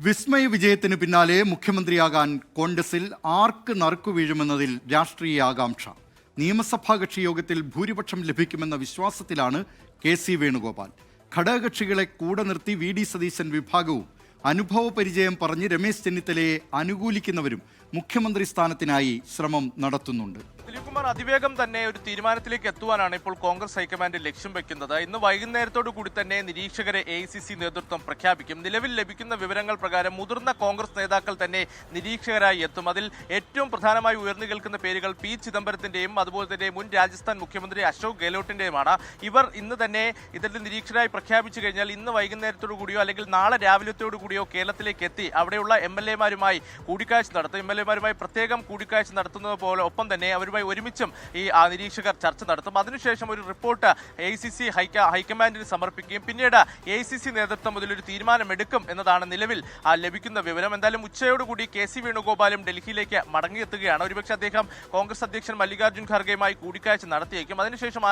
വിസ്മയ വിജയത്തിന് പിന്നാലെ മുഖ്യമന്ത്രിയാകാൻ കോൺഗ്രസിൽ ആർക്ക് നറുക്കു വീഴുമെന്നതിൽ രാഷ്ട്രീയ ആകാംക്ഷ. നിയമസഭാ കക്ഷി യോഗത്തിൽ ഭൂരിപക്ഷം ലഭിക്കുമെന്ന വിശ്വാസത്തിലാണ് കെ.സി. വേണുഗോപാൽ. ഘടകകക്ഷികളെ കൂടെ നിർത്തി വി.ഡി. സതീശൻ വിഭാഗവും അനുഭവ പരിചയം പറഞ്ഞ് രമേശ് ചെന്നിത്തലയെ അനുകൂലിക്കുന്നവരും മുഖ്യമന്ത്രി സ്ഥാനത്തിനായി ശ്രമം നടത്തുന്നുണ്ട്. ദിലീപ്കുമാർ, അതിവേഗം തന്നെ ഒരു തീരുമാനത്തിലേക്ക് എത്തുവാനാണ് ഇപ്പോൾ കോൺഗ്രസ് ഹൈക്കമാൻഡ് ലക്ഷ്യം വെക്കുന്നത്. ഇന്ന് വൈകുന്നേരത്തോടു കൂടി തന്നെ നിരീക്ഷകരെ AICC നേതൃത്വം പ്രഖ്യാപിക്കും. നിലവിൽ ലഭിക്കുന്ന വിവരങ്ങൾ പ്രകാരം മുതിർന്ന കോൺഗ്രസ് നേതാക്കൾ തന്നെ നിരീക്ഷകരായി എത്തും. അതിൽ ഏറ്റവും പ്രധാനമായി ഉയർന്നു കേൾക്കുന്ന പേരുകൾ പി ചിദംബരത്തിന്റെയും അതുപോലെ തന്നെ മുൻ രാജസ്ഥാൻ മുഖ്യമന്ത്രി അശോക് ഗെഹ്ലോട്ടിന്റെയുമാണ്. ഇവർ ഇന്ന് തന്നെ ഇതിൽ നിരീക്ഷകരായി പ്രഖ്യാപിച്ചു കഴിഞ്ഞാൽ ഇന്ന് വൈകുന്നേരത്തോടു കൂടിയോ അല്ലെങ്കിൽ നാളെ രാവിലത്തോടു കൂടിയോ കേരളത്തിലേക്ക് എത്തി അവിടെയുള്ള MLA-മാരുമായി കൂടിക്കാഴ്ച നടത്തും. MLA-മാരുമായി പ്രത്യേകം കൂടിക്കാഴ്ച നടത്തുന്നത് പോലെ ഒപ്പം തന്നെ അവരുമായി ഒരുമിച്ചും ഈ നിരീക്ഷകർ ചർച്ച നടത്തും. അതിനുശേഷം ഒരു റിപ്പോർട്ട് AICC ഹൈക്കമാൻഡിന് സമർപ്പിക്കുകയും പിന്നീട് AICC നേതൃത്വം ഇതിലൊരു തീരുമാനമെടുക്കും എന്നതാണ് നിലവിൽ ലഭിക്കുന്ന വിവരം. എന്തായാലും ഉച്ചയോടുകൂടി കെ.സി. വേണുഗോപാലും ഡൽഹിയിലേക്ക് മടങ്ങിയെത്തുകയാണ്. ഒരുപക്ഷെ അദ്ദേഹം കോൺഗ്രസ് അധ്യക്ഷൻ മല്ലികാർജ്ജുൻ ഖാർഗെയുമായി കൂടിക്കാഴ്ച നടത്തിയേക്കും. അതിനുശേഷം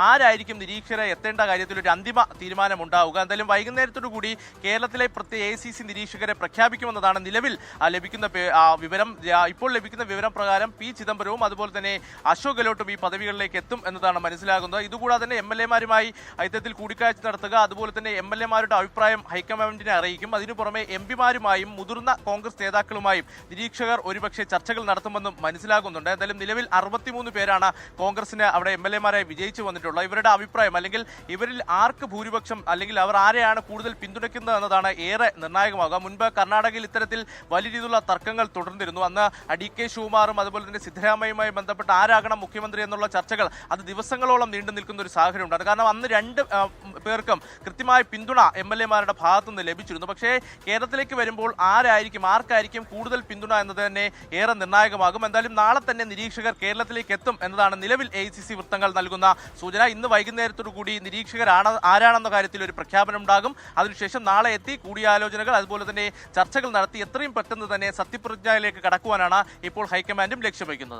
ആരായിരിക്കും നിരീക്ഷകരായി എത്തേണ്ട കാര്യത്തിൽ ഒരു അന്തിമ തീരുമാനമുണ്ടാവുക. എന്തായാലും വൈകുന്നേരത്തോടുകൂടി കേരളത്തിലെ AICC നിരീക്ഷകരെ പ്രഖ്യാപിക്കുമെന്നതാണ് നിലവിൽ ലഭിക്കുന്ന വിവരം. ഇപ്പോൾ ലഭിക്കുന്ന വിവരം പ്രകാരം പി ചിദംബരവും അതുപോലെ തന്നെ അശോക് ഗെഹ്ലോട്ടും ഈ പദവികളിലേക്ക് എത്തും എന്നതാണ് മനസ്സിലാകുന്നത്. ഇതുകൂടാതെ തന്നെ MLA-മാരുമായി ഇത്തരത്തിൽ കൂടിക്കാഴ്ച നടത്തുക, അതുപോലെ തന്നെ MLA-മാരുടെ അഭിപ്രായം ഹൈക്കമാൻഡിനെ അറിയിക്കും. അതിനു പുറമെ MP-മാരുമായും മുതിർന്ന കോൺഗ്രസ് നേതാക്കളുമായും നിരീക്ഷകർ ഒരുപക്ഷെ ചർച്ചകൾ നടത്തുമെന്നും മനസ്സിലാകുന്നുണ്ട്. എന്തായാലും നിലവിൽ 63 പേരാണ് കോൺഗ്രസിന് അവിടെ MLA-മാരായി വിജയിച്ചു വന്നിട്ടുള്ളത്. ഇവരുടെ അഭിപ്രായം അല്ലെങ്കിൽ ഇവരിൽ ആർക്ക് ഭൂരിപക്ഷം അല്ലെങ്കിൽ അവർ ആരെയാണ് കൂടുതൽ പിന്തുണയ്ക്കുന്നത് എന്നതാണ് ഏറെ നിർണായകമാകുക. മുൻപ് കർണാടകയിൽ ഇത്തരത്തിൽ വലിയ രീതിയിലുള്ള തർക്കങ്ങൾ തുടർന്നിരുന്നു. അന്ന് DK ശിവകുമാറും അതുപോലെ തന്നെ സിദ്ധരാമയ്യയുമായി ബന്ധപ്പെട്ട് ആരാകണം മുഖ്യമന്ത്രി എന്നുള്ള ചർച്ചകൾ അത് ദിവസങ്ങളോളം നീണ്ടു നിൽക്കുന്ന ഒരു സാഹചര്യം ഉണ്ടായിരുന്നു. കാരണം അന്ന് രണ്ട് പേർക്കും കൃത്യമായ പിന്തുണ MLA-മാരുടെ ഭാഗത്തുനിന്ന് ലഭിച്ചിരുന്നു. പക്ഷേ കേരളത്തിലേക്ക് വരുമ്പോൾ ആർക്കായിരിക്കും കൂടുതൽ പിന്തുണ എന്നത് തന്നെ ഏറെ നിർണായകമാകും. എന്തായാലും നാളെ തന്നെ നിരീക്ഷകർ കേരളത്തിലേക്ക് എത്തും എന്നതാണ് നിലവിൽ AICC വൃത്തങ്ങൾ നൽകുന്ന സൂചന. ഇന്ന് വൈകുന്നേരത്തോടു കൂടി ആരാണെന്ന കാര്യത്തിൽ ഒരു പ്രഖ്യാപനം ഉണ്ടാകും. അതിനുശേഷം നാളെ എത്തി കൂടിയാലോചനകൾ അതുപോലെ തന്നെ ചർച്ചകൾ നടത്തി എത്രയും പെട്ടെന്ന് തന്നെ സത്യപ്രതിജ്ഞയിലേക്ക് കടക്കുവാനാണ് ഇപ്പോൾ ഹൈക്കമാൻഡും ലക്ഷ്യം വയ്ക്കുന്നത്.